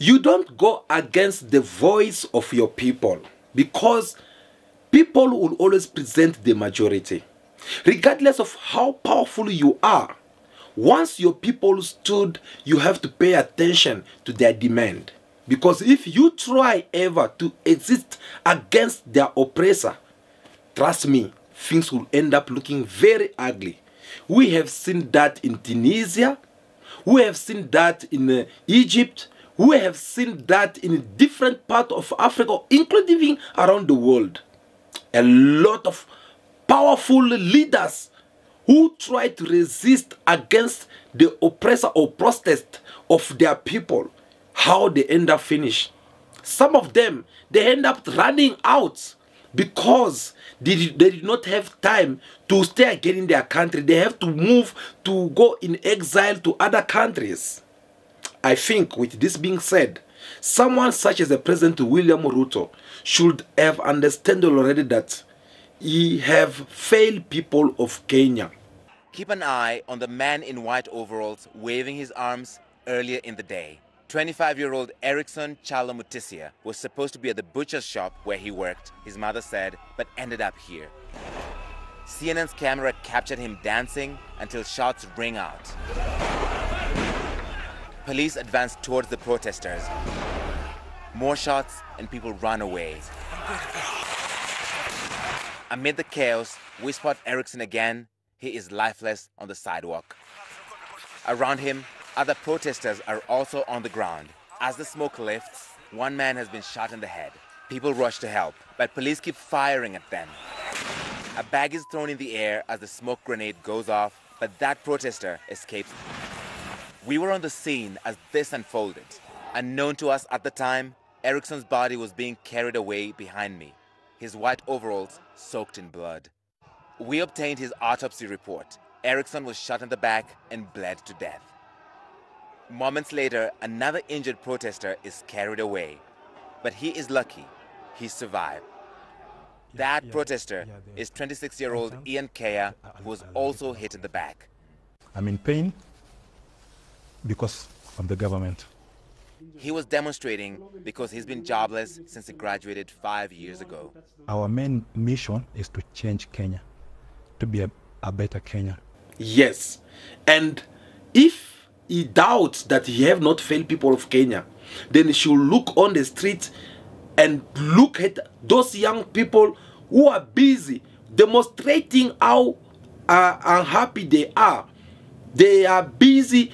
You don't go against the voice of your people, because people will always present the majority. Regardless of how powerful you are, once your people stood, you have to pay attention to their demand. Because if you try ever to exist against their oppressor, trust me, things will end up looking very ugly. We have seen that in Tunisia, we have seen that in Egypt, we have seen that in different parts of Africa, including around the world. A lot of powerful leaders who try to resist against the oppressor or protest of their people, how they end up finish. Some of them, they end up running out because they did not have time to stay again in their country. They have to move to go in exile to other countries. I think with this being said, someone such as the President William Ruto should have understood already that he have failed people of Kenya. Keep an eye on the man in white overalls waving his arms earlier in the day. 25-year-old Erickson Chalo Mutisia was supposed to be at the butcher's shop where he worked, his mother said, but ended up here. CNN's camera captured him dancing until shots ring out. Police advanced towards the protesters. More shots and people run away. Amid the chaos, we spot Erickson again. He is lifeless on the sidewalk. Around him, other protesters are also on the ground. As the smoke lifts, one man has been shot in the head. People rush to help, but police keep firing at them. A bag is thrown in the air as the smoke grenade goes off, but that protester escapes. We were on the scene as this unfolded. Unknown to us at the time, Erickson's body was being carried away behind me, his white overalls soaked in blood. We obtained his autopsy report. Erickson was shot in the back and bled to death. Moments later, another injured protester is carried away, but he is lucky. He survived. That protester is 26-year-old Ian Kea, who was also hit in the back. I'm in pain because of the government. He was demonstrating because he's been jobless since he graduated 5 years ago. Our main mission is to change Kenya, to be a better Kenya. Yes, and if he doubts that he have not failed people of Kenya, then he should look on the street and look at those young people who are busy demonstrating how unhappy they are. They are busy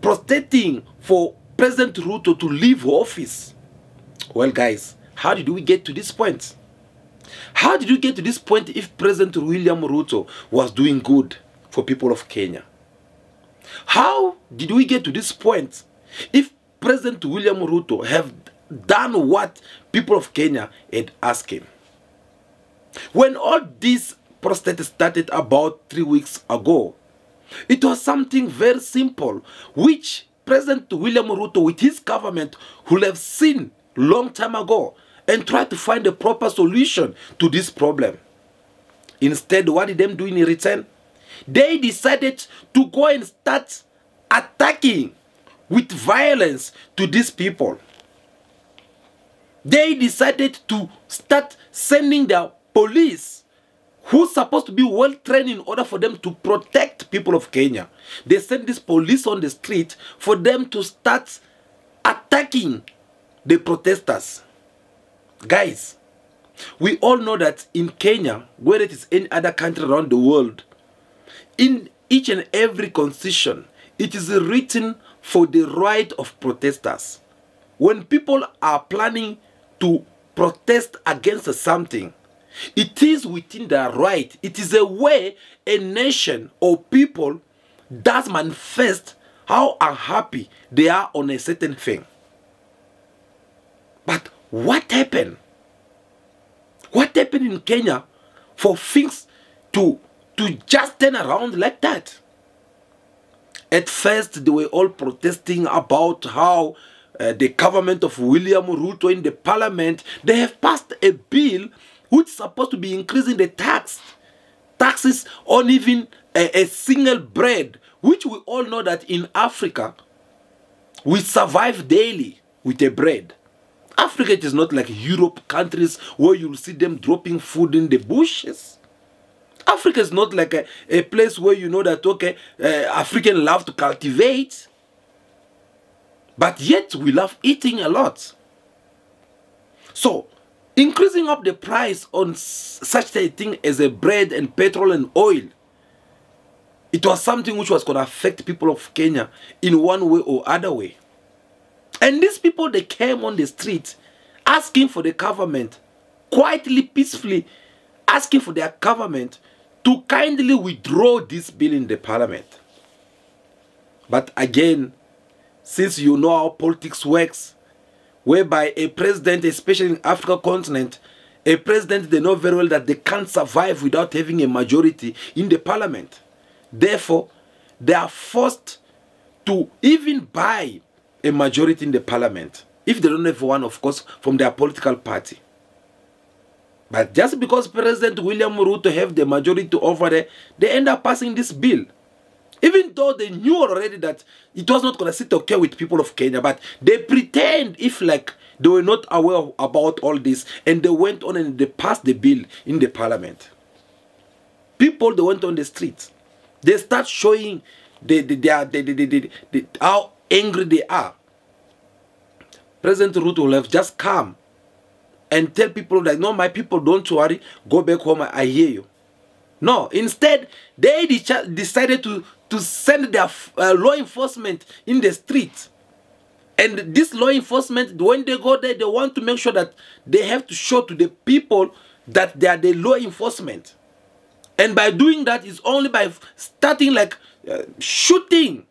protesting for President Ruto to leave office. Well, guys, how did we get to this point? How did we get to this point if President William Ruto was doing good for people of Kenya? How did we get to this point if President William Ruto have done what people of Kenya had asked him? When all this protest started about 3 weeks ago, it was something very simple, which President William Ruto with his government would have seen long time ago and tried to find a proper solution to this problem. Instead, what did they do in return? They decided to go and start attacking with violence to these people. They decided to start sending their police, who's supposed to be well trained in order for them to protect people of Kenya. They sent this police on the street for them to start attacking the protesters. Guys, we all know that in Kenya, whether it is any other country around the world, in each and every constitution, it is written for the right of protesters. When people are planning to protest against something, it is within their right. It is a way a nation or people does manifest how unhappy they are on a certain thing. But what happened? What happened in Kenya for things to just turn around like that? At first, they were all protesting about how the government of William Ruto in the parliament, they have passed a bill which is supposed to be increasing the taxes on even a single bread, which we all know that in Africa, we survive daily. with a bread. Africa is not like Europe countries where you'll see them dropping food in the bushes. Africa is not like a place where you know that, okay, African love to cultivate. But yet we love eating a lot. So, increasing up the price on such a thing as a bread and petrol and oil, it was something which was going to affect people of Kenya in one way or other way. And these people, they came on the street asking for the government, quietly, peacefully, asking for their government to kindly withdraw this bill in the parliament. But again, since you know how politics works, whereby a president, especially in Africa continent, a president, they know very well that they can't survive without having a majority in the parliament. Therefore, they are forced to even buy a majority in the parliament, if they don't have one, of course, from their political party. But just because President William Ruto have the majority over there, they end up passing this bill. Even though they knew already that it was not going to sit okay with people of Kenya, but they pretend if like they were not aware about all this, and they went on and they passed the bill in the parliament. People, they went on the streets. They start showing how angry they are. President Ruto will have just come and tell people that, no, my people, don't worry, go back home, I hear you. No, instead, they decided to send their law enforcement in the streets. And this law enforcement, when they go there, they want to make sure that they have to show to the people that they are the law enforcement. And by doing that, is only by starting like shooting.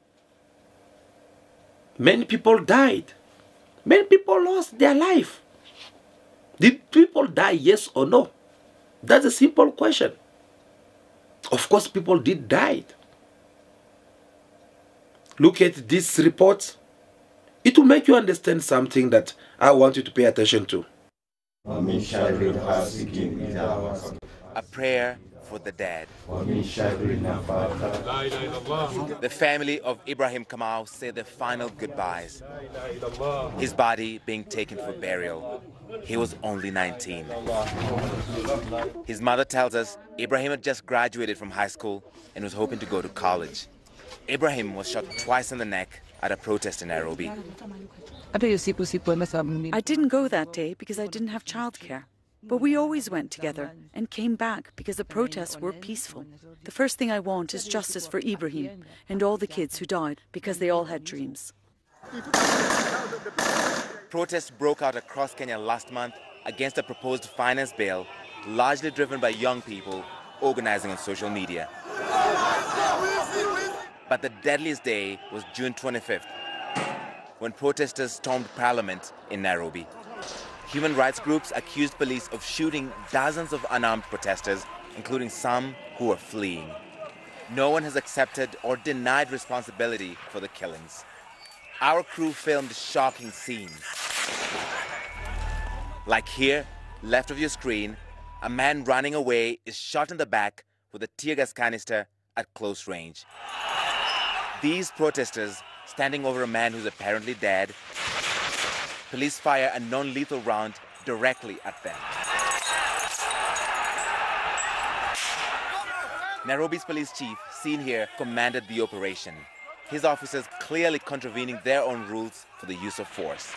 Many people died. Many people lost their life. Did people die, yes or no? That's a simple question. Of course, people did die. Look at this report. It will make you understand something that I want you to pay attention to. A prayer for the dead. The family of Ibrahim Kamau say their final goodbyes. His body being taken for burial. He was only 19. His mother tells us Ibrahim had just graduated from high school and was hoping to go to college. Ibrahim was shot twice in the neck at a protest in Nairobi. I didn't go that day because I didn't have childcare. But we always went together and came back because the protests were peaceful. The first thing I want is justice for Ibrahim and all the kids who died because they all had dreams. Protests broke out across Kenya last month against a proposed finance bill, largely driven by young people organizing on social media. But the deadliest day was June 25th, when protesters stormed Parliament in Nairobi. Human rights groups accused police of shooting dozens of unarmed protesters, including some who were fleeing. No one has accepted or denied responsibility for the killings. Our crew filmed shocking scenes. Like here, left of your screen, a man running away is shot in the back with a tear gas canister at close range. These protesters standing over a man who's apparently dead. Police fire a non-lethal round directly at them. Nairobi's police chief, seen here, commanded the operation. His officers clearly contravening their own rules for the use of force.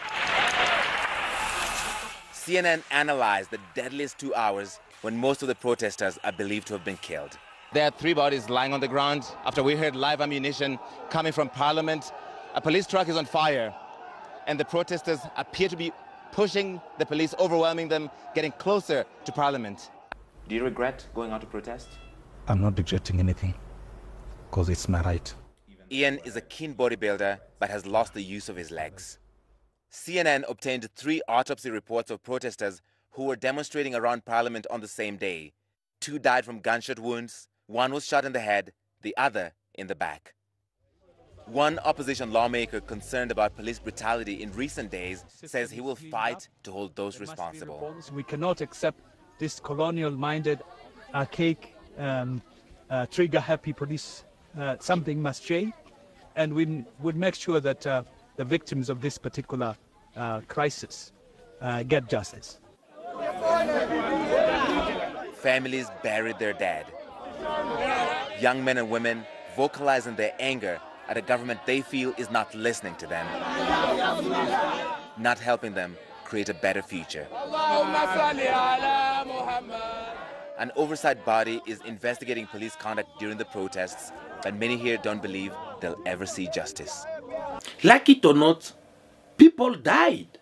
CNN analyzed the deadliest 2 hours when most of the protesters are believed to have been killed. There are 3 bodies lying on the ground after we heard live ammunition coming from Parliament. A police truck is on fire, and the protesters appear to be pushing the police, overwhelming them, getting closer to Parliament. Do you regret going out to protest? I'm not regretting anything, because it's my right. Ian is a keen bodybuilder, but has lost the use of his legs. CNN obtained 3 autopsy reports of protesters who were demonstrating around Parliament on the same day. 2 died from gunshot wounds, 1 was shot in the head, the other in the back. One opposition lawmaker concerned about police brutality in recent days says he will fight to hold those responsible. We cannot accept this colonial-minded, archaic, trigger-happy police. Something must change, and we would make sure that the victims of this particular crisis get justice. Families buried their dead. Young men and women vocalizing their anger at a government they feel is not listening to them, not helping them create a better future. An oversight body is investigating police conduct during the protests, but many here don't believe they'll ever see justice. Like it or not, people died.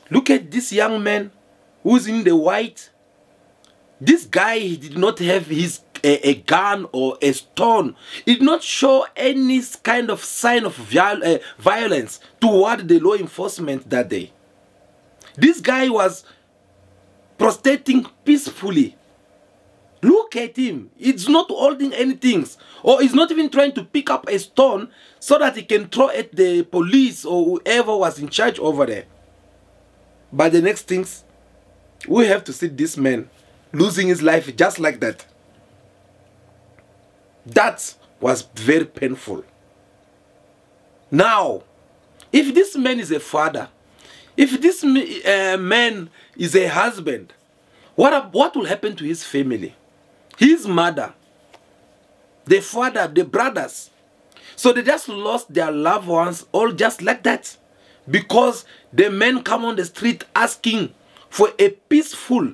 Look at this young man who's in the white. This guy, he did not have a gun or a stone. He did not show any kind of sign of violence toward the law enforcement that day. This guy was protesting peacefully. Look at him. He's not holding anything. Or he's not even trying to pick up a stone so that he can throw at the police or whoever was in charge over there. But the next things, we have to see this man losing his life just like that. That was very painful. Now, if this man is a father, if this man is a husband, what will happen to his family? His mother, the father, the brothers. So they just lost their loved ones all just like that. Because the men come on the street asking for a peaceful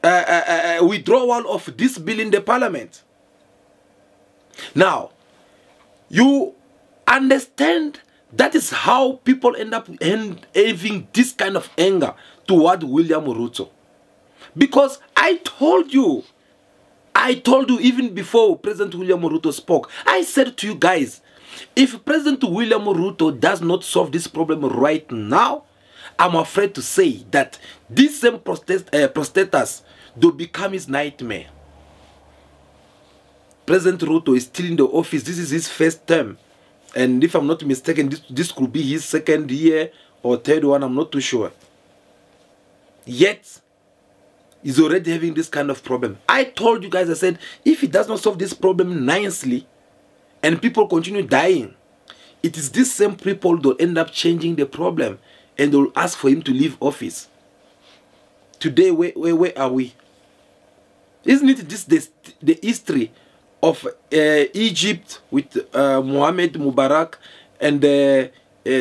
withdrawal of this bill in the parliament. Now, you understand that is how people end up having this kind of anger toward William Ruto. Because I told you even before President William Ruto spoke, I said to you guys, if President William Ruto does not solve this problem right now, I'm afraid to say that these same protesters will become his nightmare. President Ruto is still in the office. This is his first term. And if I'm not mistaken, this could be his second year or third one. I'm not too sure. Yet, he's already having this kind of problem. I told you guys, I said, if he does not solve this problem nicely, and people continue dying, it is these same people that will end up changing the problem, and they will ask for him to leave office. Today, where are we? Isn't it this the history of Egypt with Mohammed Mubarak and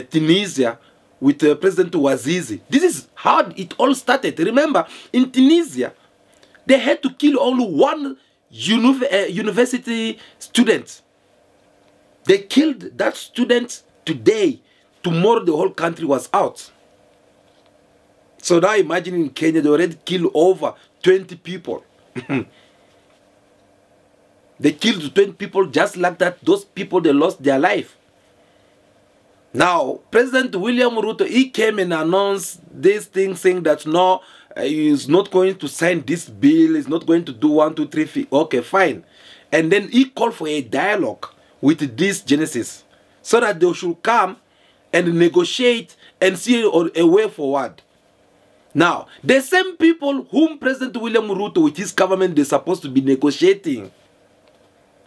Tunisia with President Wazizi? This is how it all started. Remember, in Tunisia, they had to kill only one university student. They killed that student today. Tomorrow the whole country was out. So now imagine in Kenya, they already killed over 20 people. They killed 20 people just like that. Those people, they lost their life. Now, President William Ruto, he came and announced this thing saying that no, he is not going to sign this bill. He's not going to do 1, 2, 3, 4. Okay, fine. And then he called for a dialogue with this Genesis so that they should come and negotiate and see a way forward. Now, the same people whom President William Ruto with his government, they're supposed to be negotiating.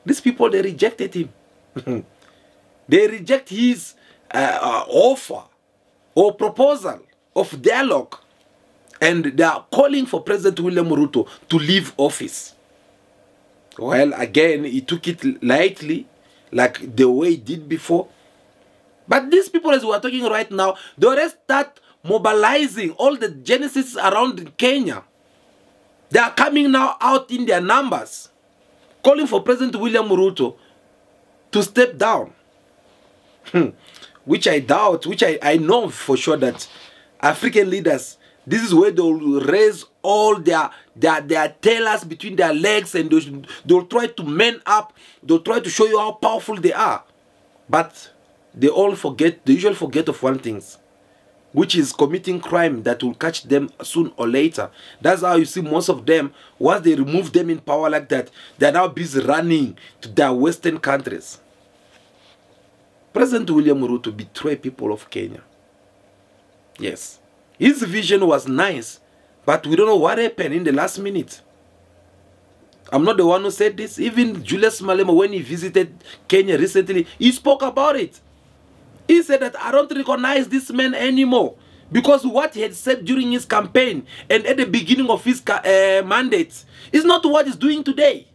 These people, they rejected him. They reject his offer or proposal of dialogue. And they are calling for President William Ruto to leave office. Well, again, he took it lightly, like the way he did before. But these people, as we are talking right now, they already start mobilizing all the Genesis around Kenya. They are coming now out in their numbers, calling for President William Ruto to step down. Which I doubt, which I know for sure that African leaders, this is where they'll raise all their tailors between their legs, and they'll try to man up. They'll try to show you how powerful they are. But they usually forget of one thing, which is committing crime that will catch them soon or later. That's how you see most of them, once they remove them in power like that, they're now busy running to their Western countries. President William Ruto betrayed people of Kenya. Yes. His vision was nice, but we don't know what happened in the last minute. I'm not the one who said this. Even Julius Malema, when he visited Kenya recently, he spoke about it. He said that I don't recognize this man anymore because what he had said during his campaign and at the beginning of his mandate is not what he's doing today.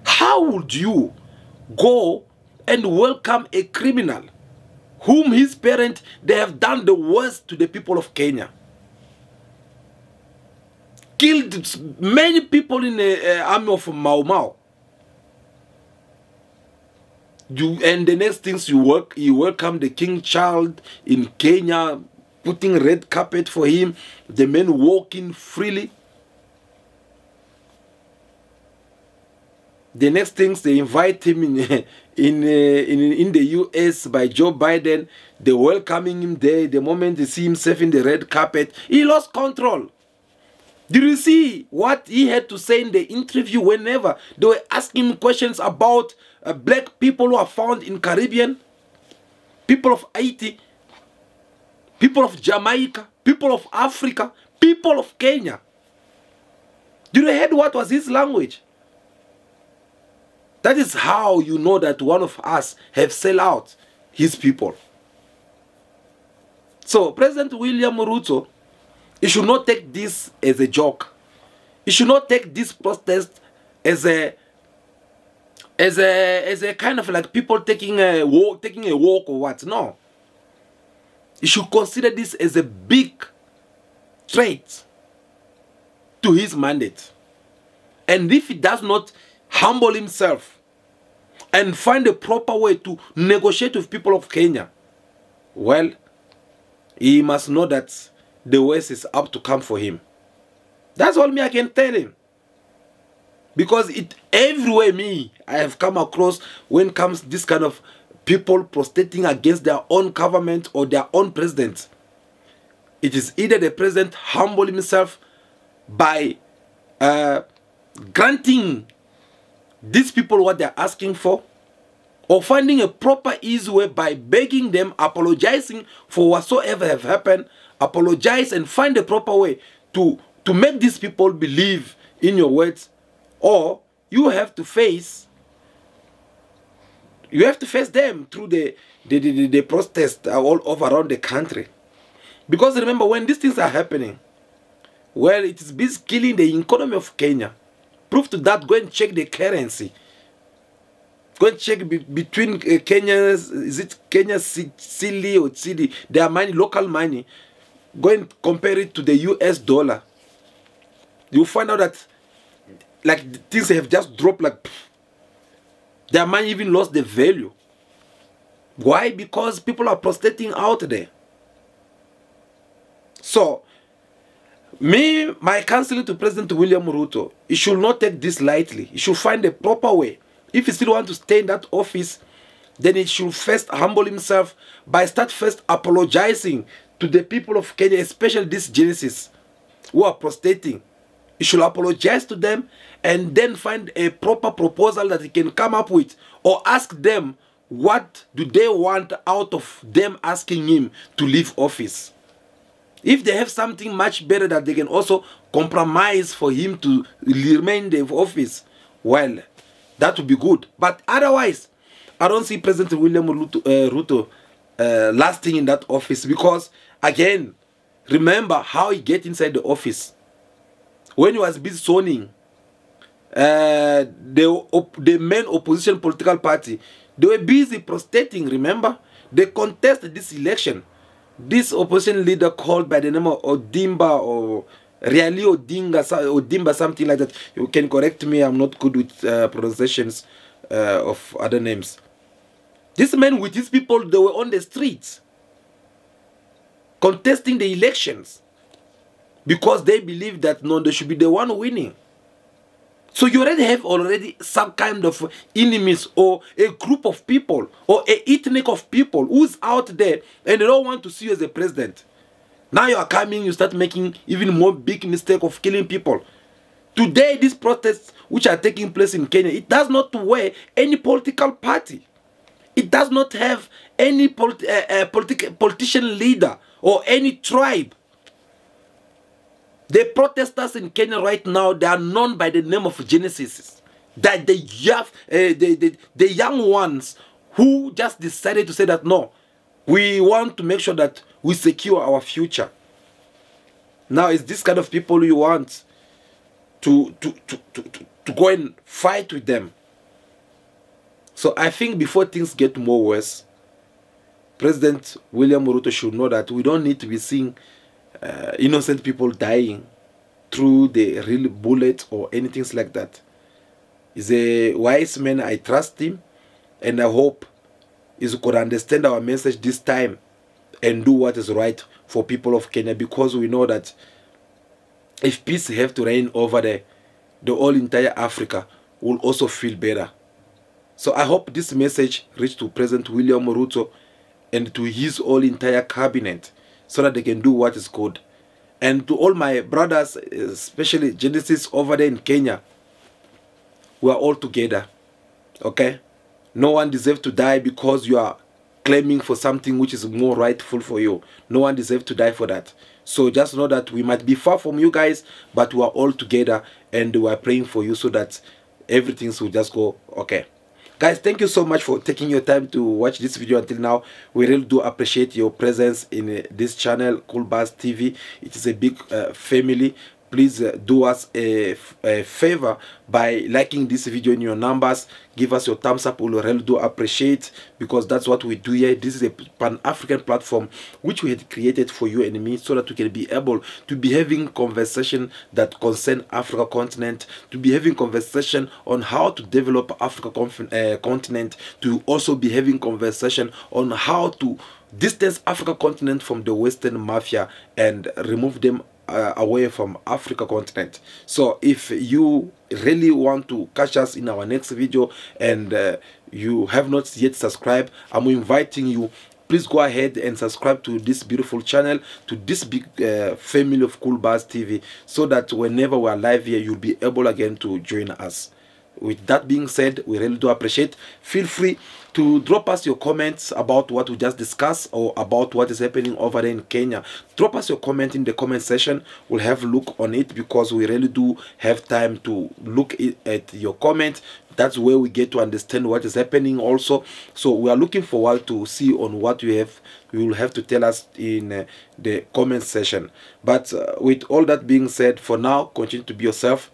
How would you go and welcome a criminal whom his parents, they have done the worst to the people of Kenya? Killed many people in the army of Mau Mau. And the next things you welcome the king child in Kenya, putting red carpet for him, the men walking freely. The next things they invite him in the US by Joe Biden. They welcoming him there. The moment they see him surfing the red carpet, he lost control. Did you see what he had to say in the interview whenever they were asking him questions about black people who are found in Caribbean, people of Haiti, people of Jamaica, people of Africa, people of Kenya? Did you hear what was his language? That is how you know that one of us have sell out his people. So President William Ruto, he should not take this as a joke. He should not take this protest as a kind of like people taking a walk or what. No. He should consider this as a big threat to his mandate. And if he does not humble himself and find a proper way to negotiate with people of Kenya, well, he must know that the West is up to come for him. That's all I can tell him. Because everywhere I have come across when comes this kind of people protesting against their own government or their own president, it is either the president humble himself by granting these people what they're asking for, or finding a proper easy way by begging them, apologizing for whatsoever have happened, apologize and find a proper way to make these people believe in your words, or you have to face them through the protest all over around the country. Because remember, when these things are happening, well, it is busy killing the economy of Kenya. Proof to that, go and check the currency. Go and check between Kenya's, is it Kenya Cedi or Cedi, their money, local money. Go and compare it to the US dollar. You'll find out that like things have just dropped, like their money even lost the value. Why? Because people are protesting out there. So, my counseling to President William Ruto, he should not take this lightly. He should find a proper way. If he still wants to stay in that office, then he should first humble himself by first apologizing to the people of Kenya, especially these Genesis who are protesting. He should apologize to them and then find a proper proposal that he can come up with, or ask them what do they want out of them asking him to leave office. If they have something much better that they can also compromise for him to remain in the office, well, that would be good. But otherwise, I don't see President William Ruto lasting in that office, because, again, remember how he get inside the office. When he was busy zoning, the main opposition political party, they were busy protesting, remember? They contested this election. This opposition leader called by the name of Odimba or Really Odimba, something like that. You can correct me, I'm not good with pronunciations of other names. This man with his people, they were on the streets contesting the elections because they believe that no, they should be the one winning. So you already have some kind of enemies, or a group of people, or an ethnic of people who's out there and they don't want to see you as a president. Now you are coming, you start making even more big mistake of killing people. Today, these protests which are taking place in Kenya, it does not wear any political party. It does not have any politician leader or any tribe. The protesters in Kenya right now, they are known by the name of Genesis. That the young ones who just decided to say that no, we want to make sure that we secure our future. Now it's this kind of people you want to go and fight with them. So I think before things get more worse, President William Ruto should know that we don't need to be seeing innocent people dying through the real bullet or anything like that. He's a wise man. I trust him, and I hope he could understand our message this time and do what is right for people of Kenya, because we know that if peace have to reign over the whole entire Africa will also feel better. So I hope this message reached to President William Ruto and to his whole entire cabinet, so that they can do what is good. And to all my brothers, especially Genesis over there in Kenya, we are all together, okay? No one deserves to die because you are claiming for something which is more rightful for you. No one deserves to die for that. So just know that we might be far from you guys, but we are all together and we are praying for you so that everything will just go okay. Guys, thank you so much for taking your time to watch this video until now. We really do appreciate your presence in this channel, Cool Buzz TV. It is a big family. Please do us a favor by liking this video in your numbers. Give us your thumbs up. We really do appreciate, because that's what we do here. This is a Pan-African platform which we had created for you and me, so that we can be able to be having conversation that concern Africa continent, to be having conversation on how to develop Africa continent, to also be having conversation on how to distance Africa continent from the Western mafia and remove them away from Africa continent. So if you really want to catch us in our next video and you have not yet subscribed, I'm inviting you, please go ahead and subscribe to this beautiful channel, to this big family of Cool Buzz TV, so that whenever we are live here, you'll be able again to join us. With that being said, we really do appreciate. Feel free to drop us your comments about what we just discussed or about what is happening over there in Kenya. Drop us your comment in the comment section. We'll have a look on it, because we really do have time to look at your comment. That's where we get to understand what is happening also. So we are looking forward to see on what you will have to tell us in the comment section. But with all that being said, for now, continue to be yourself.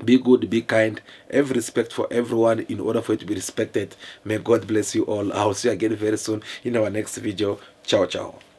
Be good, be kind, have respect for everyone in order for it to be respected. May God bless you all. I'll see you again very soon in our next video. Ciao, ciao.